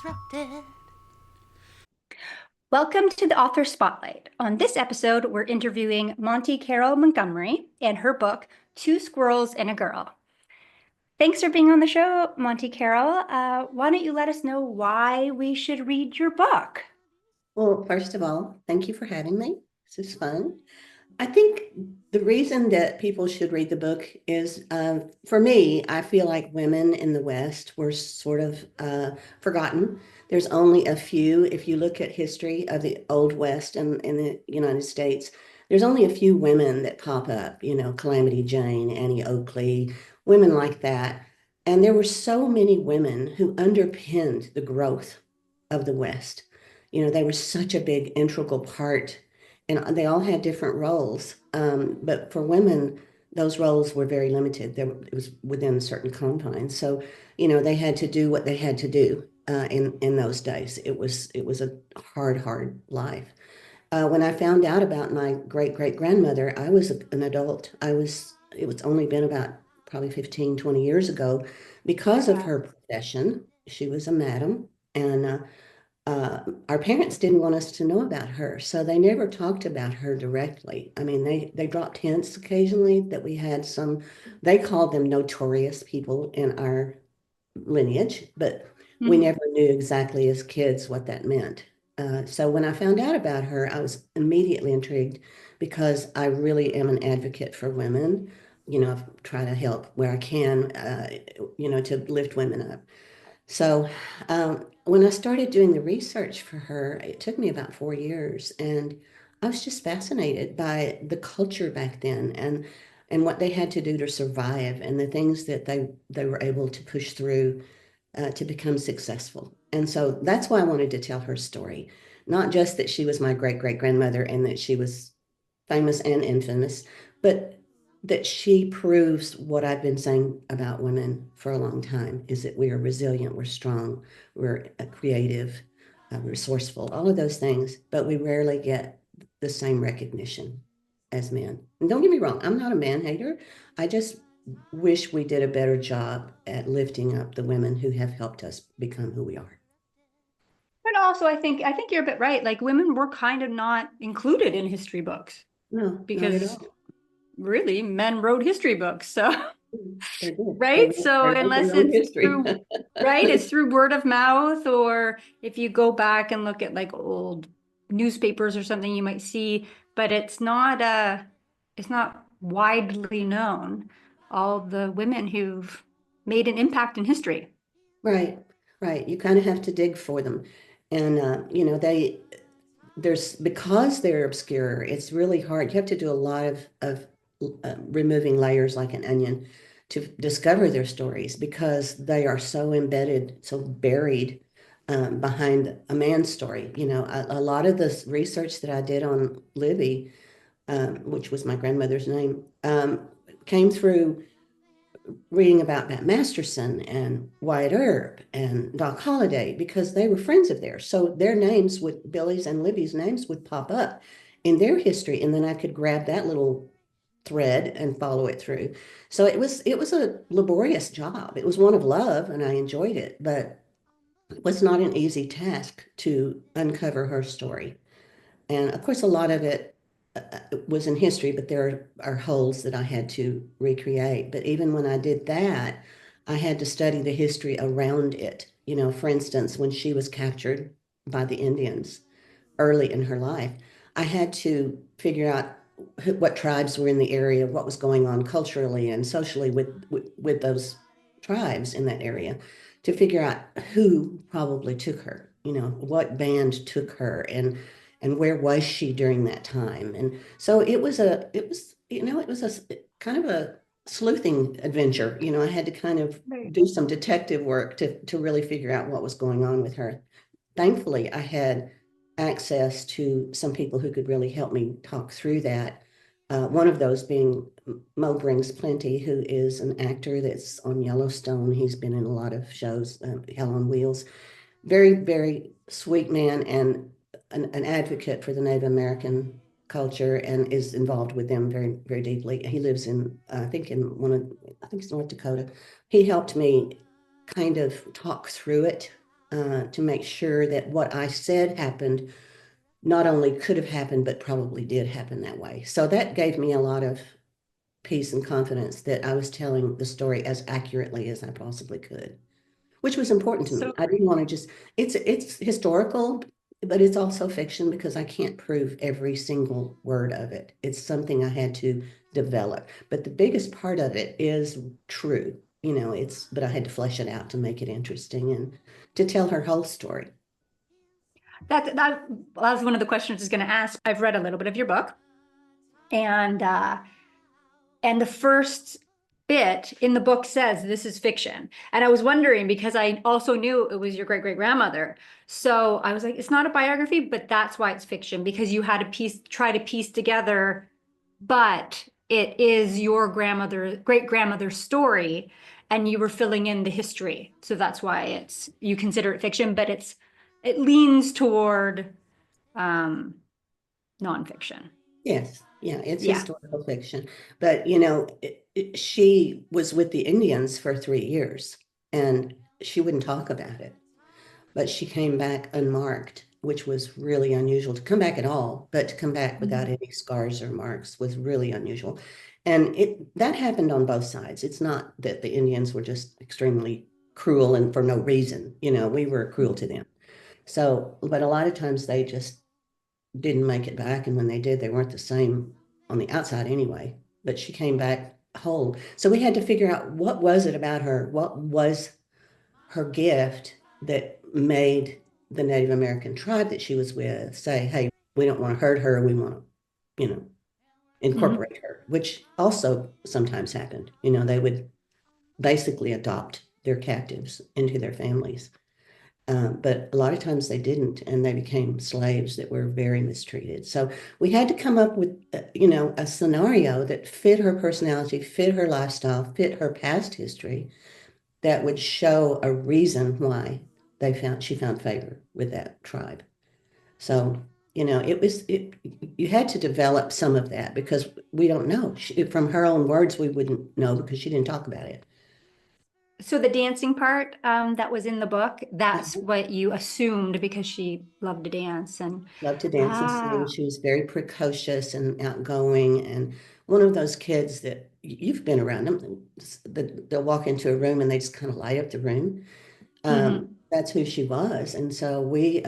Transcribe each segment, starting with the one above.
disrupted. Welcome to the Author Spotlight. On this episode, we're interviewing Montie Carol Montgomery and her book, Two Squirrels and a Girl. Thanks for being on the show, Montie Carol. Why don't you let us know why we should read your book? Well, first of all, thank you for having me. This is fun. I think the reason that people should read the book is, for me, I feel like women in the West were sort of forgotten. There's only a few, if you look at history of the Old West and in the United States, there's only a few women that pop up, Calamity Jane, Annie Oakley, women like that. And there were so many women who underpinned the growth of the West. They were such a big integral part and they all had different roles. But for women, those roles were very limited. It was within certain confines. So, they had to do what they had to do in those days. It was a hard life. When I found out about my great grandmother, I was an adult. It was only been about probably 15, 20 years ago because of her profession. She was a madam, and our parents didn't want us to know about her, so they never talked about her directly. I mean, they dropped hints occasionally that we had some, they called them notorious people in our lineage, but we never knew exactly as kids what that meant. So when I found out about her, I was immediately intrigued because I really am an advocate for women. Try to help where I can, to lift women up. So when I started doing the research for her, it took me about 4 years, and I was just fascinated by the culture back then and what they had to do to survive and the things that they were able to push through to become successful. And so that's why I wanted to tell her story, not just that she was my great grandmother and that she was famous and infamous, but that she proves what I've been saying about women for a long time is that we are resilient, we're strong, we're creative, resourceful, all of those things, but we rarely get the same recognition as men. And don't get me wrong, I'm not a man hater. I just wish we did a better job at lifting up the women who have helped us become who we are. But also, I think you're a bit right. Like women were kind of not included in history books No, not at because all. really men wrote history books. So They did. right? So They wrote unless their own it's history. through, right, it's through word of mouth, or if you go back and look at like old newspapers or something, you might see, but it's not widely known, all the women who've made an impact in history. Right, right. You kind of have to dig for them. And there's because they're obscure, it's really hard. You have to do a lot of removing layers like an onion to discover their stories because they are so embedded, so buried behind a man's story. A lot of this research that I did on Libby, which was my grandmother's name, came through reading about Matt Masterson and Wyatt Earp and Doc Holliday because they were friends of theirs. So their names would, Billy's and Libby's names would pop up in their history. And then I could grab that little thread and follow it through. So it was a laborious job. It was one of love and I enjoyed it, but it was not an easy task to uncover her story. And of course, a lot of it was in history, but there are holes that I had to recreate. But even when I did that, I had to study the history around it. For instance, when she was captured by the Indians early in her life, I had to figure out what tribes were in the area, what was going on culturally and socially with those tribes in that area to figure out who probably took her, what band took her and where was she during that time. And so it was a kind of a sleuthing adventure. I had to kind of Right. do some detective work to really figure out what was going on with her. Thankfully, I had access to some people who could really help me talk through that. One of those being Mo Brings Plenty, who is an actor that's on Yellowstone. He's been in a lot of shows, Hell on Wheels. Very sweet man and an advocate for the Native American culture and is involved with them very deeply. He lives in, I think I think it's North Dakota. He helped me kind of talk through it to make sure that what I said happened not only could have happened, but probably did happen that way. So that gave me a lot of peace and confidence that I was telling the story as accurately as I possibly could, which was important to me. So I didn't want to just, it's historical, but it's also fiction because I can't prove every single word of it. It's something I had to develop. But the biggest part of it is true. But I had to flesh it out to make it interesting and to tell her whole story. that was one of the questions I was going to ask. I've read a little bit of your book, and the first bit in the book says this is fiction. And I was wondering because I also knew it was your great great grandmother. So I was like, it's not a biography, but that's why it's fiction, because you had to try to piece together, but it is your great grandmother's story, and you were filling in the history. So that's why you consider it fiction, but it leans toward nonfiction. Yes, yeah, it's Yeah. historical fiction. But, she was with the Indians for 3 years and she wouldn't talk about it. But she came back unmarked, which was really unusual to come back at all, but to come back without Mhm. any scars or marks was really unusual. And that happened on both sides. It's not that the Indians were just extremely cruel and for no reason. We were cruel to them. So, but a lot of times they just didn't make it back. And when they did, they weren't the same on the outside anyway. But she came back whole. So we had to figure out what was it about her? What was her gift that made the Native American tribe that she was with say, hey, we don't want to hurt her. We want to, Mhm. incorporate her, which also sometimes happened. They would basically adopt their captives into their families. But a lot of times they didn't, and they became slaves that were very mistreated. So we had to come up with, a scenario that fit her personality, fit her lifestyle, fit her past history, that would show a reason why she found favor with that tribe. So, you had to develop some of that because we don't know. From her own words, we wouldn't know because she didn't talk about it. So the dancing part that was in the book, that's Uh-huh. what you assumed because she loved to dance and Loved to dance and sing. ah. She was very precocious and outgoing, and one of those kids that you've been around them. They'll walk into a room and they just kind of light up the room. Mhm. That's who she was. And so we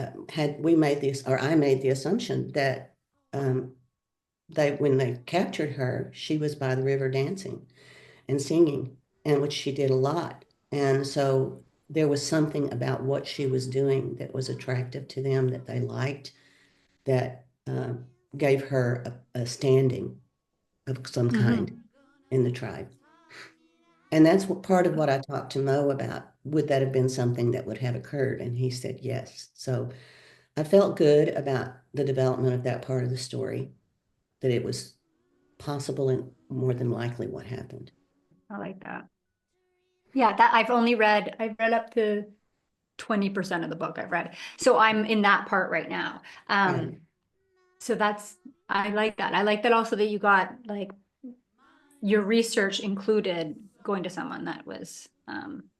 made this, or I made the assumption that um, when they captured her, she was by the river dancing and singing, and which she did a lot. And so there was something about what she was doing that was attractive to them, that they liked, that gave her a standing of some kind Mhm. in the tribe. And that's what part of what I talked to Mo about. Would that have been something that would have occurred? And he said yes. So I felt good about the development of that part of the story, that it was possible and more than likely what happened. I like that. Yeah, I've read up to 20% of the book I've read. So I'm in that part right now. Right. So I like that. I like that also that you got like your research included going to someone that was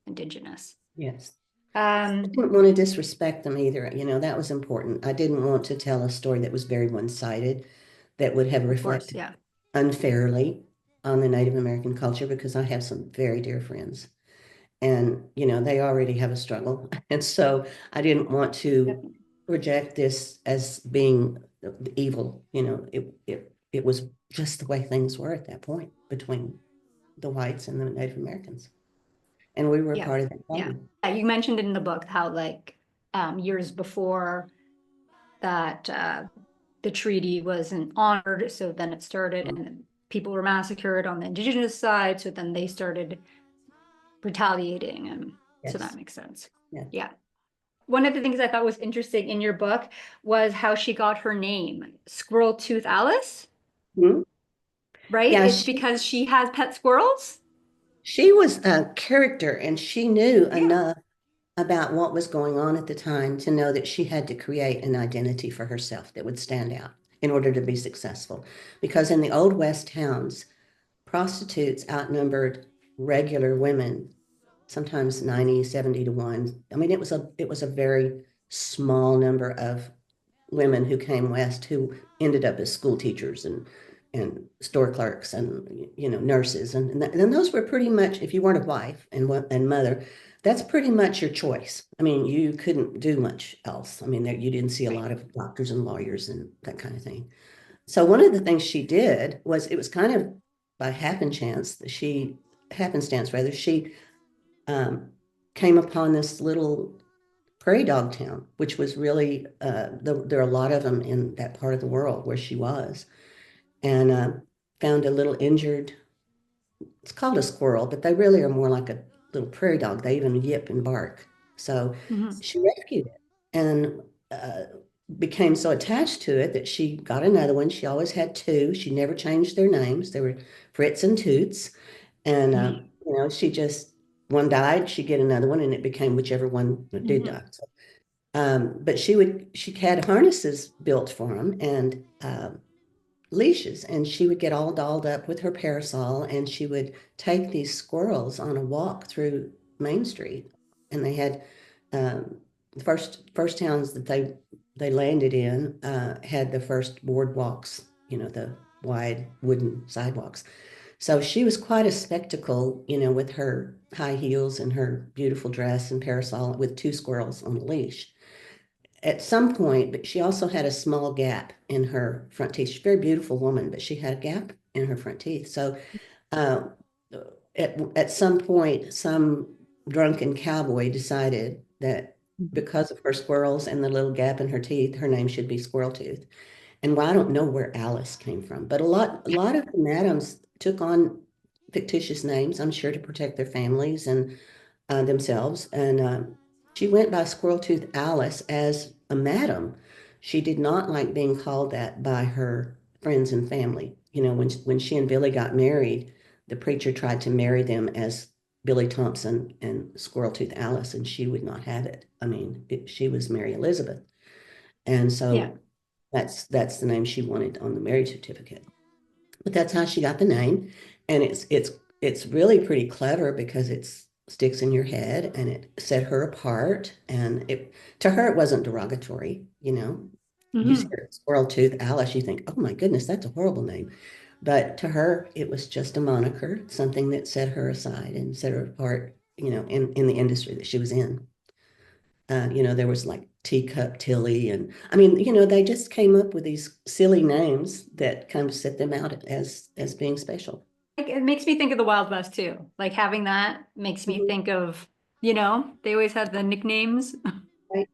indigenous. Yes. I Um, didn't want to disrespect them either. That was important. I didn't want to tell a story that was very one-sided, that would have of course, reflected yeah. unfairly on the Native American culture, because I have some very dear friends and they already have a struggle. And so I didn't want to Definitely. project this as being evil. It was just the way things were at that point between the whites and the Native Americans, and we were Yeah. part of that Yeah. problem. Yeah, you mentioned in the book how like years before that the treaty wasn't honored, so then it started and then people were massacred on the indigenous side, so then they started retaliating, and so that Yes. makes sense. Yeah. Yeah. One of the things I thought was interesting in your book was how she got her name, Squirrel Tooth Alice, Mhm. right? Yeah, It's because she has pet squirrels. she was a character, and she knew Yeah. enough about what was going on at the time to know that she had to create an identity for herself that would stand out in order to be successful. Because in the Old West towns, prostitutes outnumbered regular women sometimes 90, 70 to 1. I mean, it was a very small number of women who came west who ended up as school teachers and store clerks and nurses and those were pretty much, if you weren't a wife and mother, that's pretty much your choice. I mean, you couldn't do much else. I mean, you didn't see a Right. lot of doctors and lawyers and that kind of thing. So one of the things she did was, it was kind of by happenstance rather, she um, came upon this little prairie dog town, which was really, there are a lot of them in that part of the world where she was, and found a little injured, it's called a squirrel, but they really are more like a little prairie dog. They even yip and bark. So Mhm. she rescued it and became so attached to it that she got another one. She always had two. She never changed their names. They were Fritz and Toots. And, she just, one died, she'd get another one, and it became whichever one did Mhm. die. So, but she had harnesses built for them and leashes, and she would get all dolled up with her parasol, and she would take these squirrels on a walk through Main Street. And they had the first towns that they landed in had the first boardwalks, the wide wooden sidewalks. So she was quite a spectacle, with her high heels and her beautiful dress and parasol with two squirrels on a leash. At some point, but she also had a small gap in her front teeth. She's a very beautiful woman, but she had a gap in her front teeth. So uh, at some point, some drunken cowboy decided that Mhm. because of her squirrels and the little gap in her teeth, her name should be Squirrel Tooth. And well, I don't know where Alice came from, but a lot of the madams took on fictitious names, I'm sure, to protect their families and themselves. And she went by Squirrel Tooth Alice as a madam. She did not like being called that by her friends and family. When she and Billy got married, the preacher tried to marry them as Billy Thompson and Squirrel Tooth Alice, and she would not have it. I mean, she was Mary Elizabeth. And Yeah. so that's the name she wanted on the marriage certificate. But that's how she got the name. And it's really pretty clever because it sticks in your head and it set her apart. And to her it wasn't derogatory, You Mhm. hear Squirrel Tooth Alice, you think, oh my goodness, that's a horrible name. But to her, it was just a moniker, something that set her aside and set her apart, in the industry that she was in. There was like Teacup Tilly, and I mean, they just came up with these silly names that kind of set them out as being special. Like, it makes me think of the Wild West too. Like having that makes me Mhm. think of, they always had the nicknames. Right,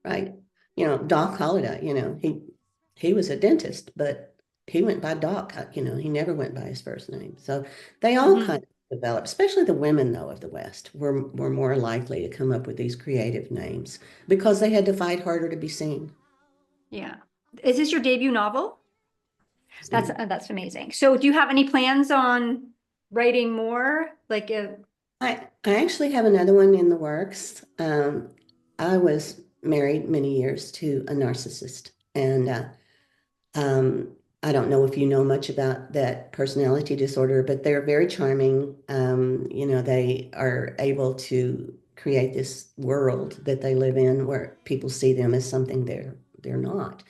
right. Doc Holliday, he was a dentist, but he went by Doc. He never went by his first name. So they all kind Mhm. of developed, especially the women though of the West were more likely to come up with these creative names because they had to fight harder to be seen. Yeah. Is this your debut novel? Yes, That's ma'am. that's amazing. So do you have any plans on writing more? Like, I actually have another one in the works. I was married many years to a narcissist, and um, I don't know if you know much about that personality disorder, but they're very charming. They are able to create this world that they live in where people see them as something they're not,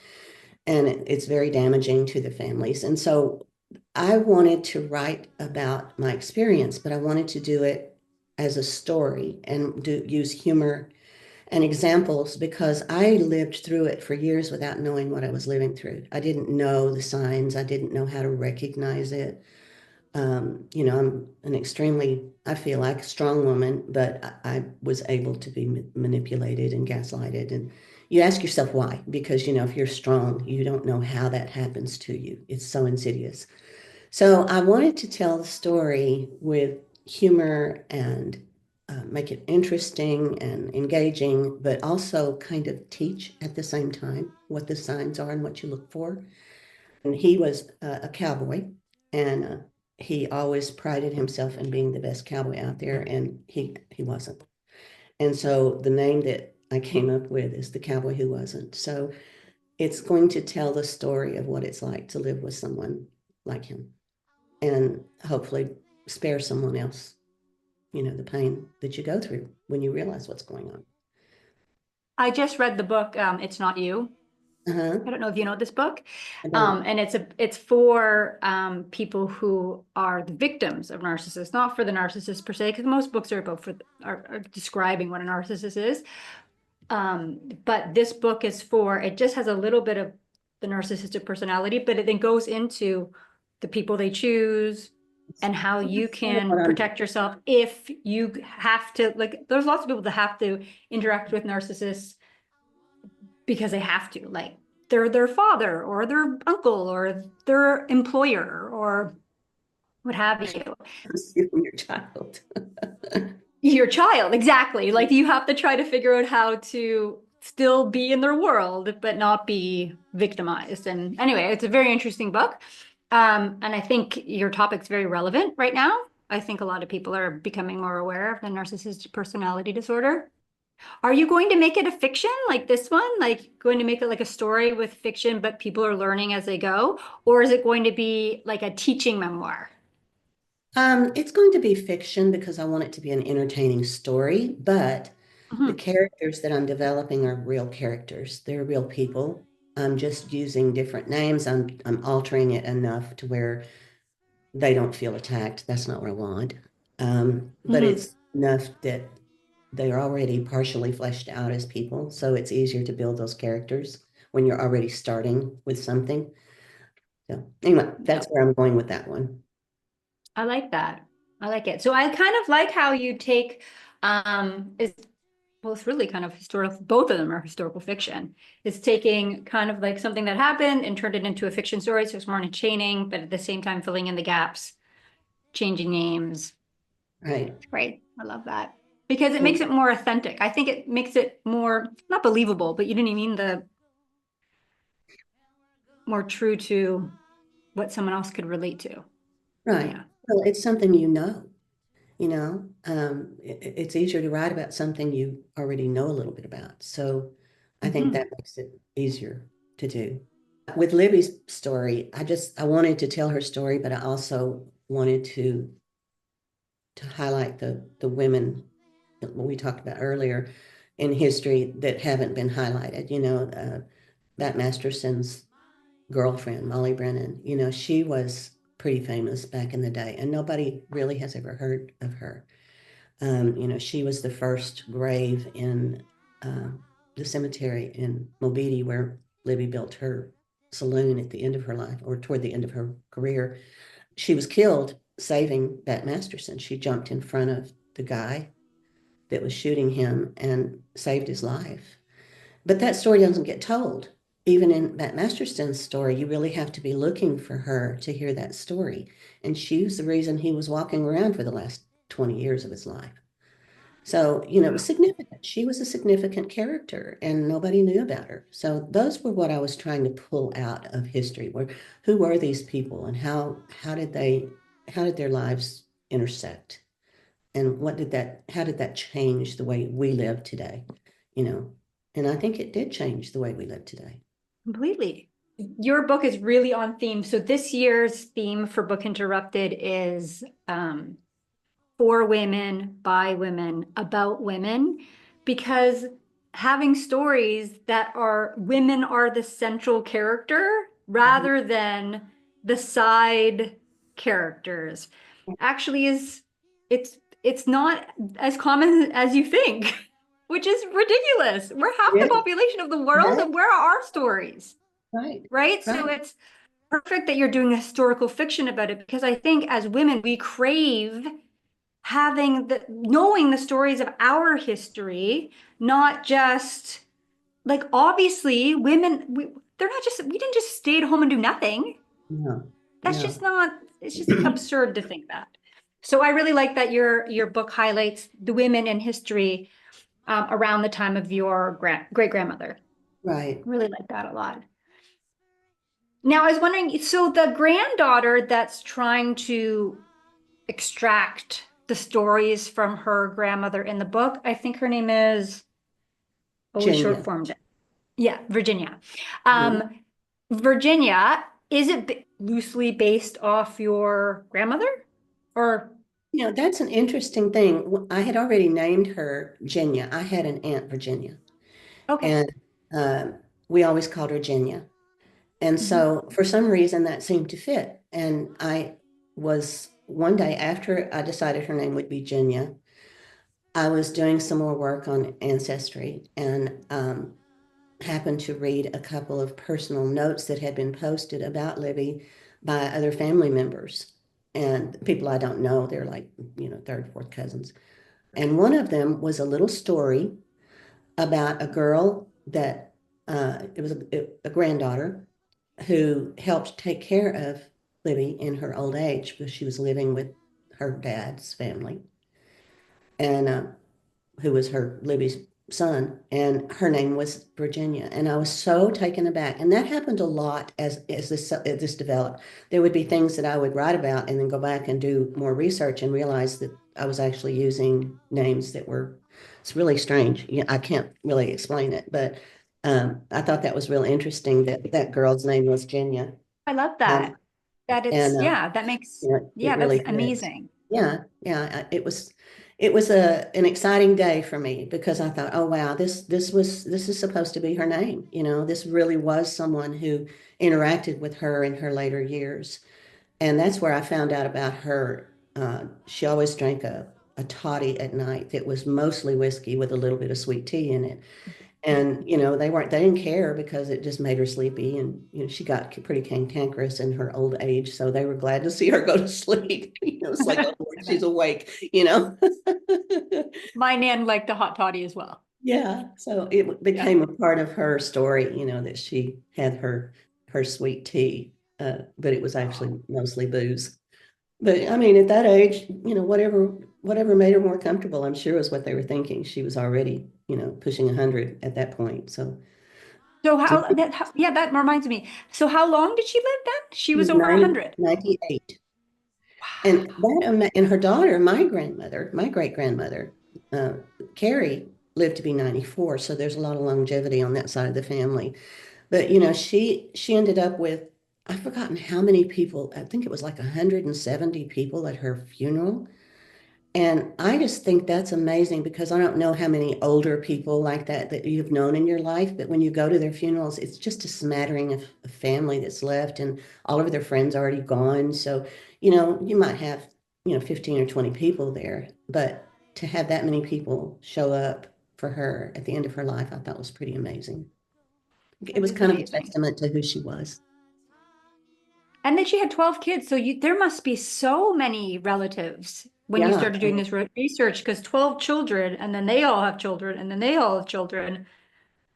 and it's very damaging to the families. And so I wanted to write about my experience, but I wanted to do it as a story and use humor and examples because I lived through it for years without knowing what I was living through. I didn't know the signs. I didn't know how to recognize it. I'm an extremely, I feel like, a strong woman, but I was able to be manipulated and gaslighted. And you ask yourself why, because, if you're strong, you don't know how that happens to you. It's so insidious. So I wanted to tell the story with humor and make it interesting and engaging, but also kind of teach at the same time what the signs are and what you look for. And he was a cowboy, and he always prided himself in being the best cowboy out there, and he wasn't. And so the name that I came up with is The Cowboy Who Wasn't. So it's going to tell the story of what it's like to live with someone like him and hopefully spare someone else. the pain that you go through when you realize what's going on. I just read the book, It's Not You. I Uh-huh. don't know if you know this book. I don't. And it's for people who are the victims of narcissists, not for the narcissist per se, because most books are about are describing what a narcissist is. But this book is for, it just has a little bit of the narcissistic personality, but it then goes into the people they choose and how you That's kind of what can I'm. protect yourself if you have to, like, there's lots of people that have to interact with narcissists because they have to, like they're their father or their uncle or their employer or what have you. Your child. Your child, exactly. Like you have to try to figure out how to still be in their world, but not be victimized. And anyway, it's a very interesting book. And I think your topic's very relevant right now. I think a lot of people are becoming more aware of the narcissistic personality disorder. Are you going to make it a fiction like this one? Like going to make it like a story with fiction, but people are learning as they go? Or is it going to be like a teaching memoir? It's going to be fiction because I want it to be an entertaining story, but the Mhm. characters that I'm developing are real characters. They're real people. I'm just using different names. I'm altering it enough to where they don't feel attacked. That's not what I want. But Mhm. it's enough that they are already partially fleshed out as people, so it's easier to build those characters when you're already starting with something. So anyway, Yeah, that's where I'm going with that one. I like that. I like it. So I kind of like how you take is well, it's really kind of historical, both of them are historical fiction. It's taking kind of like something that happened and turned it into a fiction story. So it's more entertaining, but at the same time filling in the gaps, changing names. Right. Right. I love that because it makes Well, it more authentic. I think it makes it more, not believable, but you didn't mean the more true to what someone else could relate to. right. Yeah. Well, it's something it's easier to write about something you already know a little bit about. So I think Hmm. that makes it easier to do. With Libby's story, I wanted to tell her story, but I also wanted to highlight the women that we talked about earlier in history that haven't been highlighted. That Masterson's girlfriend, Molly Brennan, she was pretty famous back in the day, and nobody really has ever heard of her. She was the first grave in the cemetery in Mobidi where Libby built her saloon at the end of her life or toward the end of her career. She was killed saving that Masterson. She jumped in front of the guy that was shooting him and saved his life. But that story doesn't get told. Even in that Masterson's story, you really have to be looking for her to hear that story. And she was the reason he was walking around for the last 20 years of his life. So, it was Wow. significant. She was a significant character and nobody knew about her. So those were what I was trying to pull out of history. Who were these people and how did their lives intersect? And how did that change the way we live today? You know, and I think it did change the way we live today. Completely. Your book is really on theme. So this year's theme for Book Interrupted is for women, by women, about women, because having stories that are women are the central character Mhm. rather than the side characters actually is it's not as common as you think, which is ridiculous. We're half the Yeah, population of the world, right, and where are our stories? right, Right? So right. it's perfect that you're doing a historical fiction about it because I think as women, we crave having knowing the stories of our history, not just like obviously women, they're not just, we didn't just stay at home and do nothing. No, That's just no. not, it's just absurd to think that. So I really like that your book highlights the women in history around the time of your great grandmother. Right. Really like that a lot. Now, I was wondering, so the granddaughter that's trying to extract the stories from her grandmother in the book, I think her name is, oh, we short Virginia. formed it. Yeah, Virginia. Mhm. Virginia, is it loosely based off your grandmother? Or, That's an interesting thing. I had already named her Genya. I had an Aunt Virginia, Okay. and um, we always called her Genya. And Mhm. so for some reason that seemed to fit. And I was one day after I decided her name would be Genya, I was doing some more work on ancestry and happened to read a couple of personal notes that had been posted about Libby by other family members and people I don't know. They're like, third, fourth cousins. And one of them was a little story about a girl that it was a granddaughter who helped take care of Libby in her old age because she was living with her dad's family. And who was her Libby's son, and her name was Virginia. And I was so taken aback. And that happened a lot as this developed. There would be things that I would write about and then go back and do more research and realize that I was actually using names that were, it's really strange. Yeah, I can't really explain it, but I thought that was real interesting that that girl's name was Genya. I love Um, that. That it's, and yeah, that makes, it yeah, that's really fits. amazing. Yeah, yeah. It was an exciting day for me because I thought, oh wow, this is supposed to be her name. This really was someone who interacted with her in her later years, and that's where I found out about her. She always drank a toddy at night that was mostly whiskey with a little bit of sweet tea in it. And, they didn't care you know, because it just made her sleepy. And, she got pretty cantankerous in her old age. So they were glad to see her go to sleep. It's like, oh, Lord, I she's bet. awake. My nan liked the hot toddy as well. Yeah. So it Yeah. became a part of her story, that she had her sweet tea. But it was Oh, actually mostly booze. But I mean, at that age, whatever made her more comfortable, I'm sure was what they were thinking. She was already, pushing 100 at that point. So so to yeah, that reminds me. So how long did she live then? She She was was over 90, 100. 98. And Wow. and her daughter, my grandmother, my great grandmother, uh, Carrie, lived to be 94. So there's a lot of longevity on that side of the family. But she ended up with, I've forgotten how many people, I think it was like 170 people at her funeral. And I just think that's amazing because I don't know how many older people like that you've known in your life, but when you go to their funerals, it's just a smattering of family that's left, and all of their friends already gone. So, you might have, 15 or 20 people there, but to have that many people show up for her at the end of her life, I thought was pretty amazing. It That was is kind of a amazing. testament to who she was. And then she had 12 kids. So there must be so many relatives when you Yeah. started doing this research because 12 children and then they all have children and then they all have children.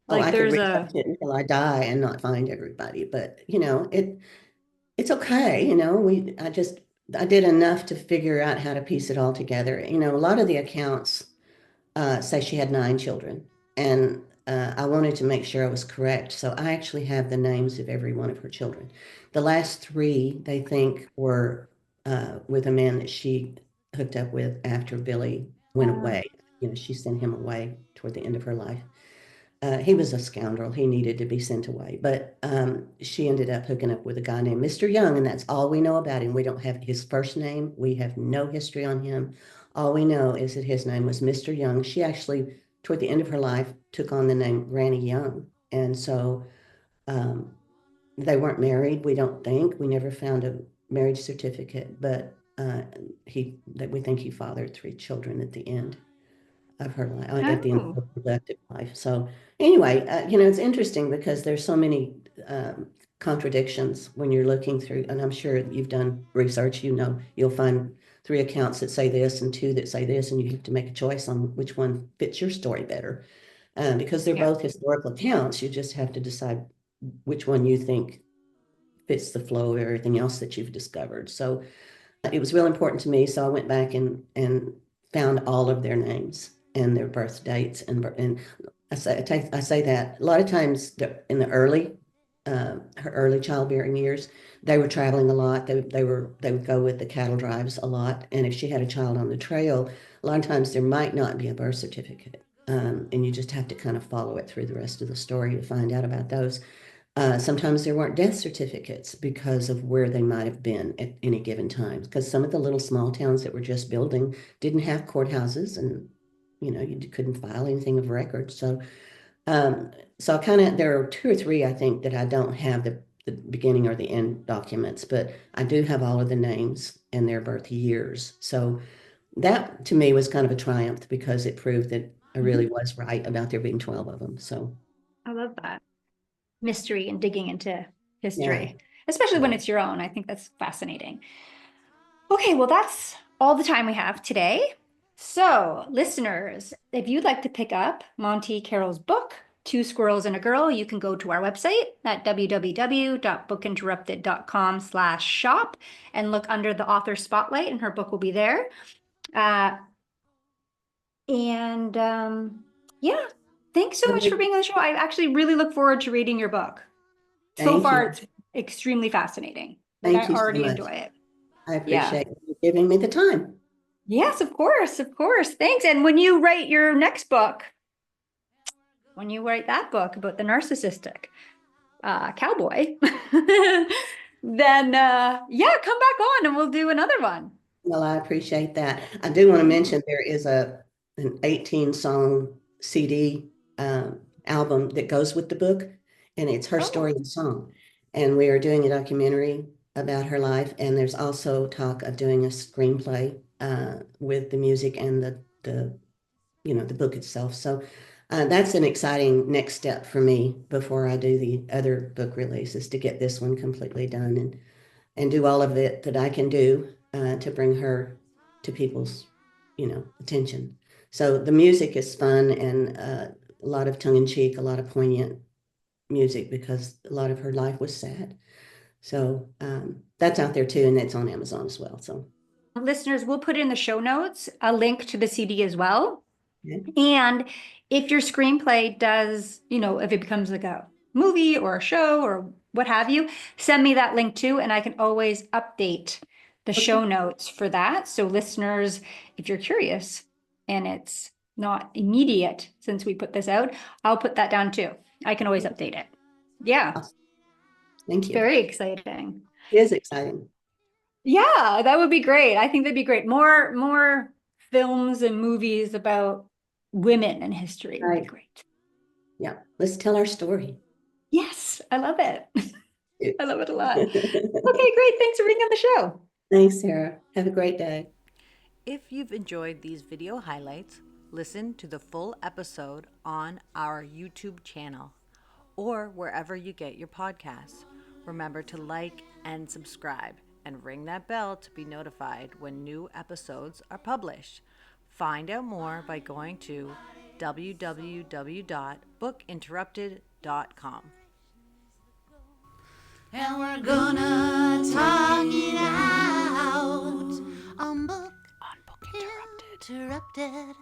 Oh, Like I could there's research a, it until I die and not find everybody, but it's okay. I did enough to figure out how to piece it all together. A lot of the accounts say she had 9 children, and I wanted to make sure I was correct. So I actually have the names of every one of her children. The last three, they think, were with a man that she hooked up with after Billy went um, away. She sent him away toward the end of her life. He was a scoundrel. He needed to be sent away. But she ended up hooking up with a guy named Mr. Young, and that's all we know about him. We don't have his first name. We have no history on him. All we know is that his name was Mr. Young. She actually, toward the end of her life, took on the name Granny Young. And so um, they weren't married, we don't think. We never found a marriage certificate, but we think he fathered 3 children at the end of her life, at the end of oh, her productive life. So anyway, it's interesting because there's so many contradictions when you're looking through, and I'm sure you've done research, you'll find 3 accounts that say this and 2 that say this, and you have to make a choice on which one fits your story better. Because they're yeah. both historical accounts, you just have to decide which one you think fits the flow of everything else that you've discovered. So it was real important to me. So I went back and found all of their names and their birth dates. And I say that a lot of times in the her early childbearing years, they were traveling a lot. They would go with the cattle drives a lot. And if she had a child on the trail, a lot of times there might not be a birth certificate. And you just have to kind of follow it through the rest of the story to find out about those. Sometimes there weren't death certificates because of where they might have been at any given time. Because some of the little small towns that were just building didn't have courthouses, and you couldn't file anything of record. So I kind of there are two or three I think that I don't have the beginning or the end documents, but I do have all of the names and their birth years. So that to me was kind of a triumph because it proved that I really was right about there being 12 of them. So I love that mystery and digging into yeah, history, especially when yeah. it's your own. I think that's fascinating. Okay, well, that's all the time we have today. So, listeners, if you'd like to pick up Montie Carol's book, Two Squirrels and a Girl, you can go to our website at www.bookinterrupted.com/shop and look under the author spotlight, and her book will be there. Uh, and yeah, thanks so much for being on the show. I actually really look forward to reading your book. So Thank far, you. it's extremely fascinating. Like, I Thank you so already much. enjoy it. I Yeah. appreciate you giving me the time. Yes, of course, of course. Thanks. And when you write your next book, when you write that book about the narcissistic cowboy, then yeah, come back on and we'll do another one. Well, I appreciate that. I do want to mention there is an 18 song CD album that goes with the book, and it's her Oh, story and song. And we are doing a documentary about her life, and there's also talk of doing a screenplay with the music and the book itself. So that's an exciting next step for me before I do the other book releases to get this one completely done and do all of it that I can do to bring her to people's, attention. So the music is fun and a lot of tongue in cheek, a lot of poignant music because a lot of her life was sad. So that's out there too, and that's on Amazon as well. So listeners, we'll put in the show notes a link to the CD as well. yeah. And if your screenplay does, if it becomes like a movie or a show or what have you, send me that link too, and I can always update the show Okay. notes for that. So listeners, if you're curious and it's not immediate since we put this out, I'll put that down too. I can always update it. Yeah, Awesome. Thank you. very exciting. It is exciting. Yeah, that would be great. I think that'd be great. More films and movies about women and history would be Right. great. Yeah. Let's tell our story. Yes, I love it. I love it a lot. Okay, Thanks, great. Thanks for being on the show. Sarah. Have a great day. If you've enjoyed these video highlights, listen to the full episode on our YouTube channel or wherever you get your podcasts. Remember to like and subscribe and ring that bell to be notified when new episodes are published. Find out more by going to www.bookinterrupted.com. And we're gonna talk it out on Book On Book Interrupted. Interrupted.